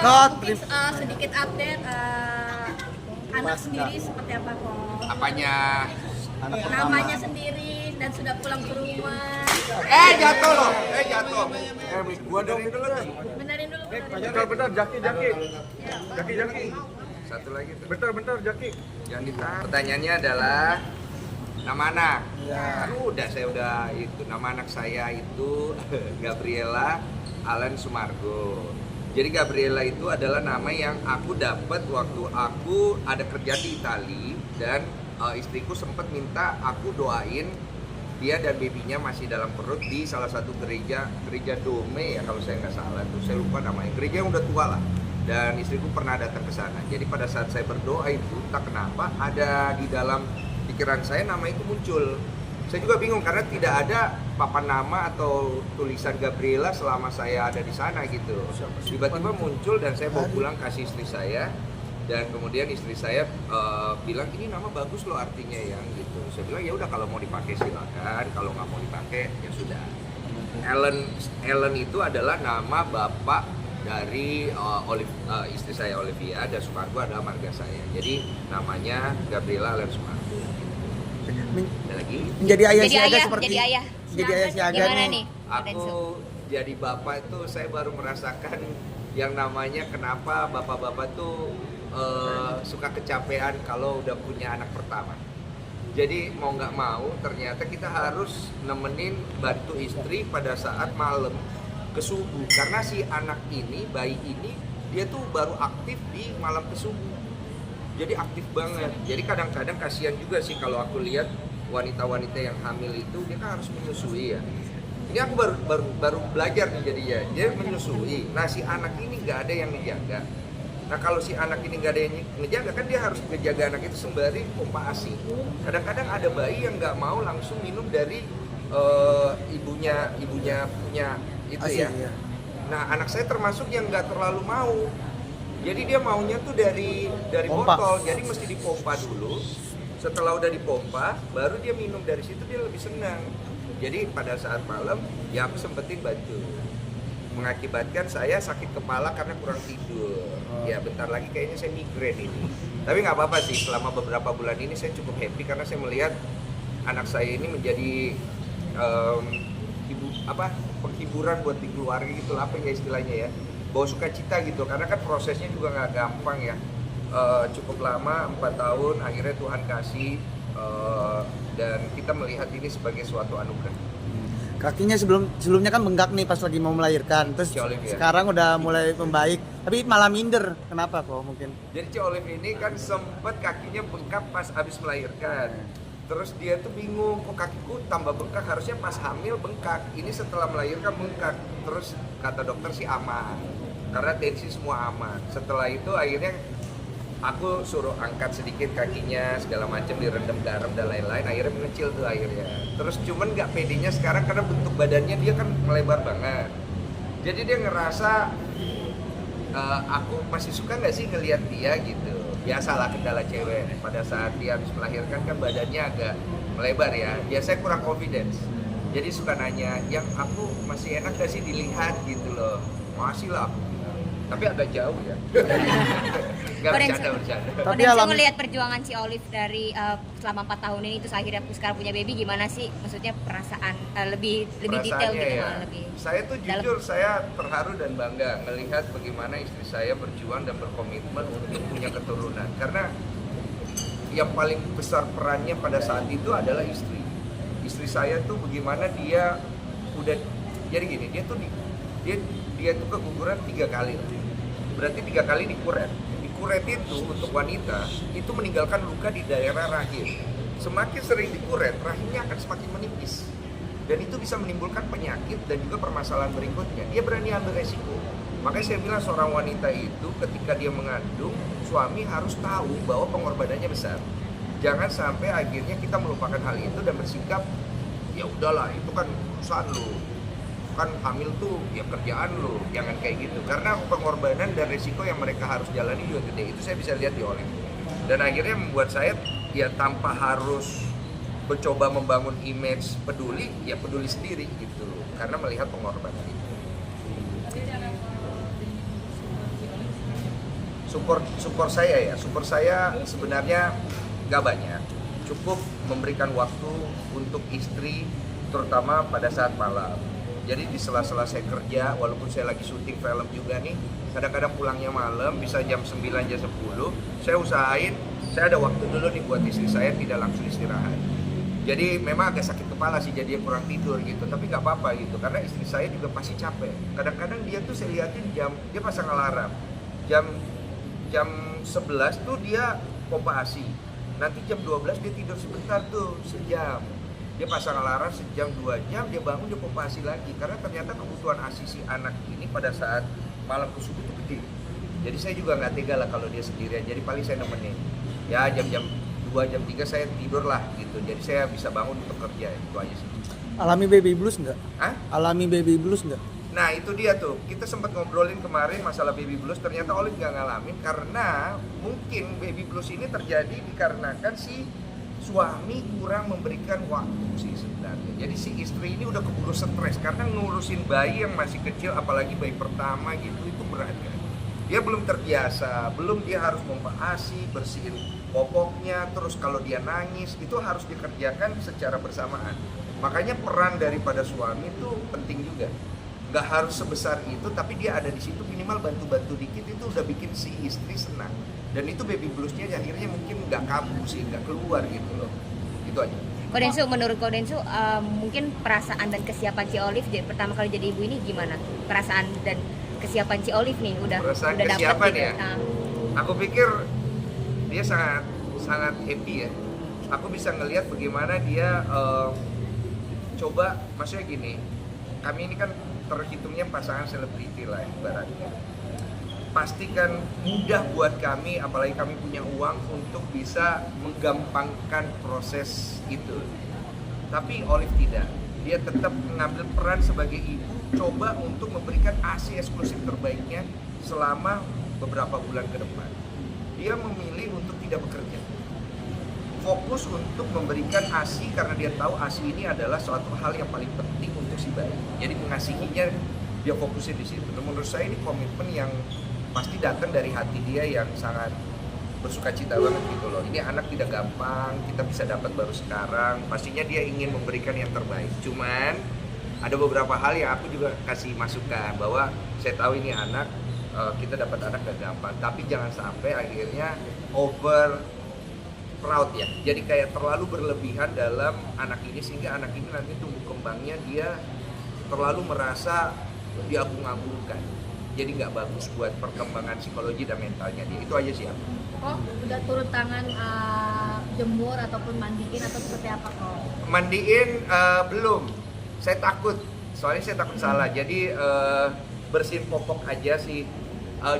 Mungkin sedikit update anak sendiri seperti apa kok? Apanya? Namanya sendiri dan sudah pulang ke rumah. Jatuh loh. Jatuh. Gua benerin dulu nih. Benerin dulu. Bentar, Jaki. Ya. Jaki. Satu lagi tuh. Bentar, Jaki. Yang ditanya. Pertanyaannya adalah nama anak. Ya. Saya udah itu. Nama anak saya itu Gabriela Allen Sumargo. Jadi Gabriela itu adalah nama yang aku dapat waktu aku ada kerja di Itali dan istriku sempat minta aku doain dia dan babynya masih dalam perut di salah satu gereja Dome ya kalau saya nggak salah tuh, saya lupa namanya, gereja yang udah tua lah, dan istriku pernah datang ke sana. Jadi pada saat saya berdoa itu tak kenapa ada di dalam pikiran saya nama itu muncul. Saya juga bingung karena tidak ada papan nama atau tulisan Gabriela selama saya ada di sana gitu. Tiba-tiba muncul dan saya bawa pulang kasih istri saya, dan kemudian istri saya bilang ini nama bagus loh artinya ya gitu. Saya bilang ya udah kalau mau dipakai silakan, kalau nggak mau dipakai ya sudah. Ellen itu adalah nama bapak dari istri saya Olivia, dan Sumargo adalah marga saya. Jadi namanya Gabriela Allen Sumargo. Ada lagi? Menjadi ayah siaga seperti jadi ayah. Jadi ayah siaga Gimana nih? Aku jadi bapak itu saya baru merasakan yang namanya kenapa bapak-bapak tuh suka kecapean kalau udah punya anak pertama. Jadi mau nggak mau ternyata kita harus nemenin bantu istri pada saat malam ke subuh, karena si anak ini, bayi ini dia tuh baru aktif di malam ke subuh. Jadi aktif banget. Jadi kadang-kadang kasihan juga sih kalau aku lihat wanita-wanita yang hamil itu dia kan harus menyusui ya. Ini aku baru belajar nih jadinya. Dia menyusui. Nah si anak ini nggak ada yang ngejaga. Nah kalau si anak ini nggak ada yang ngejaga kan dia harus ngejaga anak itu sembari pompa ASI. Kadang-kadang ada bayi yang nggak mau langsung minum dari ibunya punya itu ASI, ya. iya. Nah anak saya termasuk yang nggak terlalu mau. Jadi dia maunya tuh dari Pompa. botol, jadi mesti dipompa dulu. Setelah udah dipompa, baru dia minum dari situ, dia lebih senang. Jadi pada saat malam, ya aku sempetin bantu. Mengakibatkan saya sakit kepala karena kurang tidur. Ya bentar lagi kayaknya saya migrain ini. Tapi nggak apa-apa sih, selama beberapa bulan ini saya cukup happy karena saya melihat anak saya ini menjadi penghiburan buat di keluarga gitu, apa ya istilahnya ya. Bawa sukacita gitu, karena kan prosesnya juga nggak gampang ya. Cukup lama, 4 tahun, akhirnya Tuhan kasih, dan kita melihat ini sebagai suatu anugerah. Kakinya sebelumnya kan bengkak nih pas lagi mau melahirkan, terus Si Olive, ya? sekarang udah mulai membaik, tapi malah minder. Kenapa kok mungkin? Jadi Ci Olive ini kan sempat kakinya bengkak pas habis melahirkan. Terus dia tuh bingung, kok kakiku tambah bengkak, harusnya pas hamil bengkak. Ini setelah melahirkan bengkak. Terus kata dokter sih aman, karena tensi semua aman. Setelah itu akhirnya aku suruh angkat sedikit kakinya, segala macam, direndam garam dan lain-lain. Akhirnya mengecil tuh akhirnya. Terus cuman nggak pedenya sekarang karena bentuk badannya dia kan melebar banget. Jadi dia ngerasa aku masih suka nggak sih ngelihat dia gitu. Biasalah kendala cewek, pada saat dia habis melahirkan kan badannya agak melebar ya. Biasanya kurang confidence. Jadi suka nanya, yang aku masih enak gak sih dilihat gitu loh. Masih lah aku bilang. Tapi agak jauh ya. Gak bercanda. Tapi Udah bisa alam- ngelihat perjuangan si Olive dari selama 4 tahun ini, terus akhirnya sekarang punya baby, gimana sih? Maksudnya perasaan lebih detail Perasaannya gitu, ya. lebih. Saya tuh dalam. jujur saya terharu dan bangga melihat bagaimana istri saya berjuang dan berkomitmen untuk punya keturunan. Karena yang paling besar perannya pada saat itu adalah istri. Istri saya tuh bagaimana dia udah, jadi gini, dia tuh keguguran 3 kali. Berarti 3 kali dikuret. Dikuret itu untuk wanita itu meninggalkan luka di daerah rahim. Semakin sering dikuret, rahimnya akan semakin menipis. Dan itu bisa menimbulkan penyakit dan juga permasalahan berikutnya. Dia berani ambil resiko. Makanya saya bilang seorang wanita itu ketika dia mengandung, suami harus tahu bahwa pengorbanannya besar. Jangan sampai akhirnya kita melupakan hal itu dan bersikap, ya udahlah itu kan urusan lu. Kan hamil tuh ya kerjaan lu, jangan kayak gitu. Karena pengorbanan dan resiko yang mereka harus jalani juga gede. Itu saya bisa lihat di Olive. Dan akhirnya membuat saya ya tanpa harus mencoba membangun image peduli, ya peduli sendiri gitu. Karena melihat pengorbanan itu. support saya sebenarnya nggak banyak, cukup memberikan waktu untuk istri terutama pada saat malam. Jadi di sela-sela saya kerja, walaupun saya lagi syuting film juga nih, kadang-kadang pulangnya malam bisa jam 9 jam 10, saya usahain saya ada waktu dulu nih buat istri saya, tidak langsung istirahat. Jadi memang agak sakit kepala sih, jadi kurang tidur gitu, tapi nggak apa-apa gitu, karena istri saya juga pasti capek. Kadang-kadang dia tuh saya liatin dia pasang alarm jam 11 tuh dia pompa ASI, nanti jam 12 dia tidur sebentar tuh sejam, dia pasang alarm sejam 2 jam, dia bangun dia pompa ASI lagi, karena ternyata kebutuhan ASI si anak ini pada saat malam subuh itu gede. Jadi saya juga nggak tega lah kalau dia sendirian, jadi paling saya nemenin ya jam 2 jam 3 saya tidur lah gitu, jadi saya bisa bangun untuk kerja, itu aja sih. Alami baby blues nggak? Hah? Alami baby blues nggak? Nah itu dia tuh, kita sempat ngobrolin kemarin masalah baby blues, ternyata Olive nggak ngalamin karena mungkin baby blues ini terjadi dikarenakan si suami kurang memberikan waktu sih sebenarnya. Jadi si istri ini udah keburu stres karena ngurusin bayi yang masih kecil, apalagi bayi pertama gitu, itu berat kan. Dia belum terbiasa, belum dia harus pompa ASI, bersihin popoknya, terus kalau dia nangis itu harus dikerjakan secara bersamaan. Makanya peran daripada suami itu penting juga. Nggak harus sebesar itu, tapi dia ada di situ minimal bantu-bantu dikit itu udah bikin si istri senang. Dan itu baby bluesnya akhirnya mungkin nggak kambuh sih, nggak keluar gitu loh. Itu aja. Kodensu, menurut Kodensu mungkin perasaan dan kesiapan Ci Olive pertama kali jadi ibu ini gimana? Perasaan dan kesiapan Ci Olive nih udah dapet kesiapan gitu. ya. Aku pikir dia sangat happy ya. Aku bisa ngelihat bagaimana dia coba, maksudnya gini, kami ini kan terhitungnya pasangan selebriti lah ibaratnya. Pastikan mudah buat kami, apalagi kami punya uang untuk bisa menggampangkan proses itu. Tapi Olive tidak, dia tetap mengambil peran sebagai ibu, coba untuk memberikan ASI eksklusif terbaiknya selama beberapa bulan ke depan. Dia memilih untuk tidak bekerja, fokus untuk memberikan ASI karena dia tahu ASI ini adalah suatu hal yang paling penting untuk si bayi. Jadi mengasihinya dia fokusin di situ. Menurut saya ini komitmen yang pasti datang dari hati dia yang sangat bersukacita banget gitu loh. Ini anak tidak gampang, kita bisa dapat baru sekarang. Pastinya dia ingin memberikan yang terbaik. Cuman ada beberapa hal yang aku juga kasih masukan bahwa saya tahu ini anak, kita dapat anak gak gampang. Tapi jangan sampai akhirnya over proud ya. Jadi kayak terlalu berlebihan dalam anak ini sehingga anak ini nanti tumbuh kembangnya dia terlalu merasa diagung-agungkan. Jadi nggak bagus buat perkembangan psikologi dan mentalnya dia. Itu aja sih aku. Kok udah turun tangan jemur ataupun mandiin atau seperti apa kok? Mandiin belum. Saya takut. Soalnya saya takut salah. Jadi bersihin popok aja sih.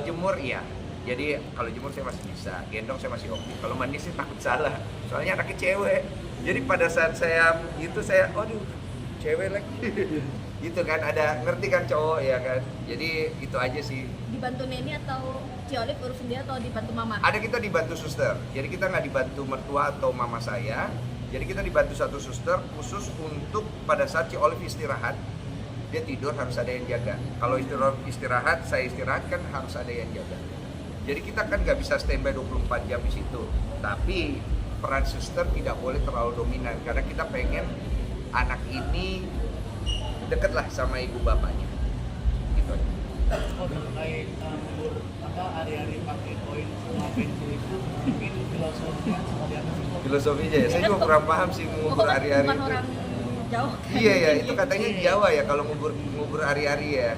Jemur iya. Jadi kalau jemur saya masih bisa, gendong saya masih oke. Kalau mandi sih takut salah. Soalnya anaknya cewek. Jadi pada saat saya gitu saya, aduh, cewek lagi. Gitu kan, ada ngerti kan cowok ya kan. Jadi itu aja sih. Dibantu Neni atau Ci Olive urus sendiri atau dibantu mama? Ada, kita dibantu suster. Jadi kita nggak dibantu mertua atau mama saya. Jadi kita dibantu satu suster khusus untuk pada saat Ci Olive istirahat, dia tidur harus ada yang jaga. Kalau istirahat, saya istirahat kan harus ada yang jaga. Jadi kita kan nggak bisa standby 24 jam di situ. Tapi peran suster tidak boleh terlalu dominan karena kita pengen anak ini deket lah sama ibu bapaknya. Gitu aja. Oh, terkait umur hari-hari pakai koin sama pensil itu mungkin filosofinya seperti apa sih? Filosofinya ya, saya juga kurang paham sih ngubur hari-hari Bukan itu. orang jauh kan? Iya ya, itu katanya Jawa ya kalau ngubur hari-hari ya.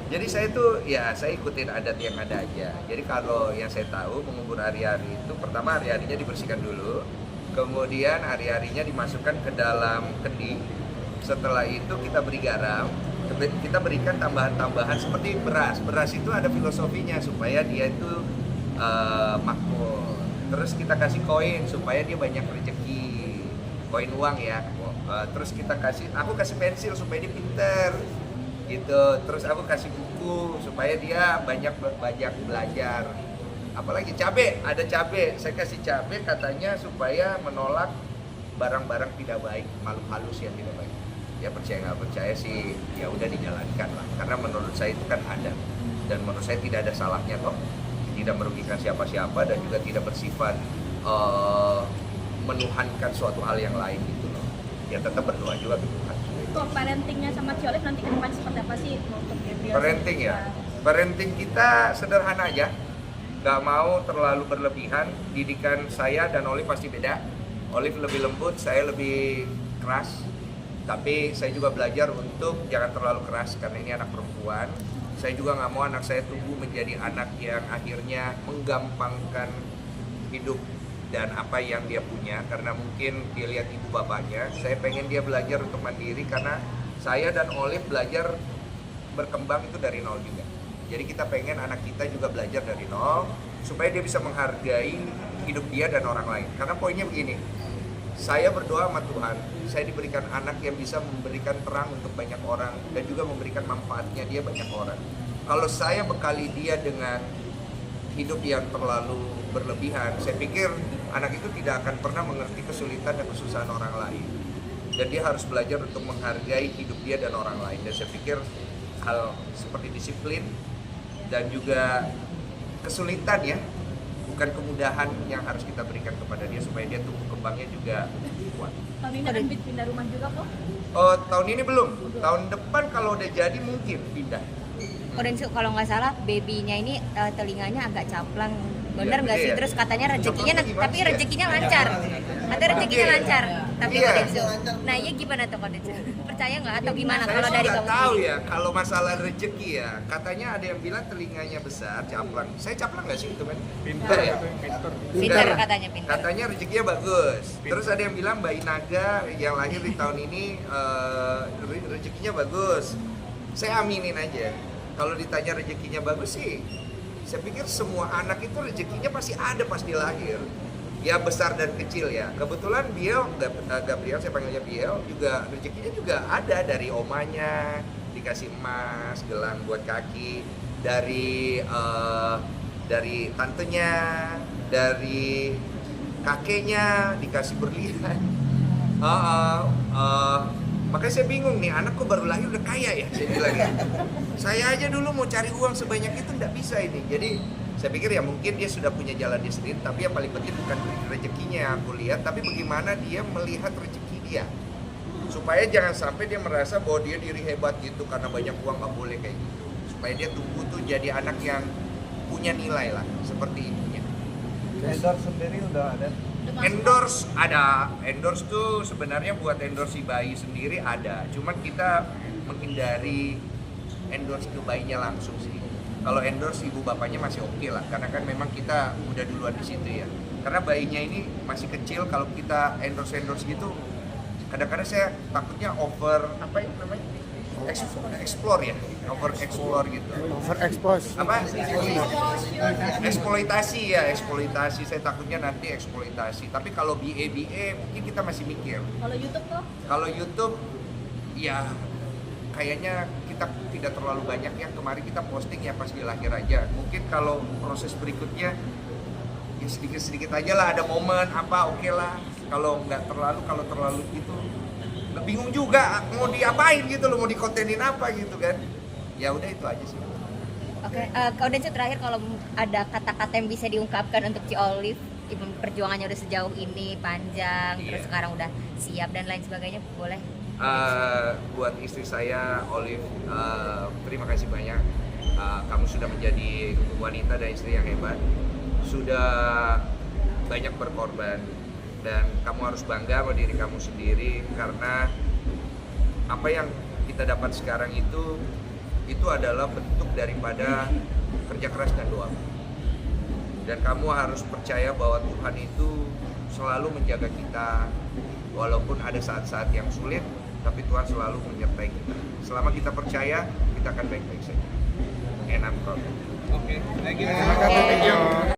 Jadi saya tuh ya saya ikutin adat yang ada aja. Jadi kalau yang saya tahu mengubur hari-hari itu pertama hari-harinya dibersihkan dulu, kemudian hari-harinya dimasukkan ke dalam kendi. Setelah itu kita beri garam, kita berikan tambahan-tambahan seperti beras. Beras itu ada filosofinya supaya dia itu makmur. Terus kita kasih koin supaya dia banyak rezeki, koin uang ya. Terus aku kasih pensil supaya dia pinter gitu. Terus aku kasih buku supaya dia banyak belajar. Apalagi cabe, ada cabe. Saya kasih cabe katanya supaya menolak barang-barang tidak baik, makhluk halus yang tidak baik. Ya percaya nggak percaya sih, ya udah dijalankan lah. Karena menurut saya itu kan ada, dan menurut saya tidak ada salahnya kok. Gitu tidak merugikan siapa-siapa dan juga tidak bersifat menuhankan suatu hal yang lain gitu loh. Ya tetap berdoa juga ke Tuhan. Kok parentingnya sama Ci Olive nanti ke depan seperti apa sih untuk Gabriel? Parenting ya, parenting kita sederhana aja, nggak mau terlalu berlebihan. Didikan saya dan Olive pasti beda. Olive lebih lembut, saya lebih keras. Tapi saya juga belajar untuk jangan terlalu keras karena ini anak perempuan. Saya juga nggak mau anak saya tumbuh menjadi anak yang akhirnya menggampangkan hidup dan apa yang dia punya karena mungkin dia lihat ibu bapaknya. Saya pengen dia belajar untuk mandiri karena saya dan Olive belajar berkembang itu dari nol juga. Jadi kita pengen anak kita juga belajar dari nol supaya dia bisa menghargai hidup dia dan orang lain. Karena poinnya begini, saya berdoa sama Tuhan, saya diberikan anak yang bisa memberikan terang untuk banyak orang dan juga memberikan manfaatnya dia banyak orang. Kalau saya bekali dia dengan hidup yang terlalu berlebihan, saya pikir anak itu tidak akan pernah mengerti kesulitan dan kesusahan orang lain. Dan dia harus belajar untuk menghargai hidup dia dan orang lain. Dan saya pikir hal seperti disiplin dan juga kesulitan ya, bukan kemudahan yang harus kita berikan kepada dia supaya dia tumbuh kembangnya juga kuat. Tahun ini akan pindah rumah juga kok? Oh, tahun ini belum. Tahun depan kalau udah jadi mungkin pindah. Oh, dan kalau nggak salah babynya ini telinganya agak caplang, bener nggak sih? Iya. Terus katanya rezekinya, Caplang gimana tapi sih ya? rezekinya lancar. Katanya rezekinya Iya. lancar. Tapi Iya. Kodensu, nah iya gimana tuh Kodensu? Percaya nggak atau gimana Saya kalau sih dari nggak kamu tahu sendiri? ya kalau masalah rezeki ya. Katanya ada yang bilang telinganya besar, caplang. Saya caplang nggak sih itu kan? Pintar ya. Pintar katanya, pintar. Katanya rezekinya bagus. Terus ada yang bilang bayi naga yang lahir di tahun ini rezekinya bagus. Saya aminin aja. Kalau ditanya rezekinya bagus sih, saya pikir semua anak itu rezekinya pasti ada pas dia lahir. Ya besar dan kecil ya. Kebetulan Gabriel, saya panggilnya Biel, juga rezekinya juga ada dari omanya, dikasih emas, gelang buat kaki, dari tantenya, dari kakeknya dikasih berlian. Makanya saya bingung nih, anak kok baru lahir udah kaya ya, saya bilang ya. Saya aja dulu mau cari uang sebanyak itu nggak bisa ini. Jadi saya pikir ya mungkin dia sudah punya jalan dia sendiri, tapi yang paling penting bukan rezekinya yang aku lihat, tapi bagaimana dia melihat rezeki dia. Supaya jangan sampai dia merasa bahwa dia diri hebat gitu karena banyak uang, nggak boleh kayak gitu. Supaya dia tumbuh tuh jadi anak yang punya nilai lah, seperti ibunya. Endorse sendiri udah ada. Endorse tuh sebenarnya buat endorse si bayi sendiri ada, cuman kita menghindari endorse ke bayinya langsung sih. Kalau endorse ibu bapaknya masih oke lah, karena kan memang kita udah duluan di situ ya. Karena bayinya ini masih kecil, kalau kita endorse gitu, kadang-kadang saya takutnya over apa ya namanya? Explore ya, over explore gitu. Overexpose. Apa? Eksploitasi. Saya takutnya nanti eksploitasi. Tapi kalau BA mungkin kita masih mikir. Kalau YouTube kok? Kalau YouTube ya kayaknya kita tidak terlalu banyak ya. Kemarin kita posting ya pas di lahir aja. Mungkin kalau proses berikutnya ya sedikit-sedikit aja lah, ada momen apa oke lah. Kalau terlalu gitu bingung juga mau diapain gitu loh, mau dikontenin apa gitu kan. Ya udah itu aja sih. Oke, Kodensu terakhir kalau ada kata-kata yang bisa diungkapkan untuk Ci Olive, perjuangannya udah sejauh ini panjang, Iya. terus sekarang udah siap dan lain sebagainya, boleh? Buat istri saya Olive, terima kasih banyak. Kamu sudah menjadi wanita dan istri yang hebat, sudah banyak berkorban, dan kamu harus bangga sama diri kamu sendiri karena apa yang kita dapat sekarang itu adalah bentuk daripada kerja keras dan doa. Dan kamu harus percaya bahwa Tuhan itu selalu menjaga kita walaupun ada saat-saat yang sulit, tapi Tuhan selalu menyertai kita. Selama kita percaya, kita akan baik-baik saja. And I'm proud. Oke, thank you. Oke.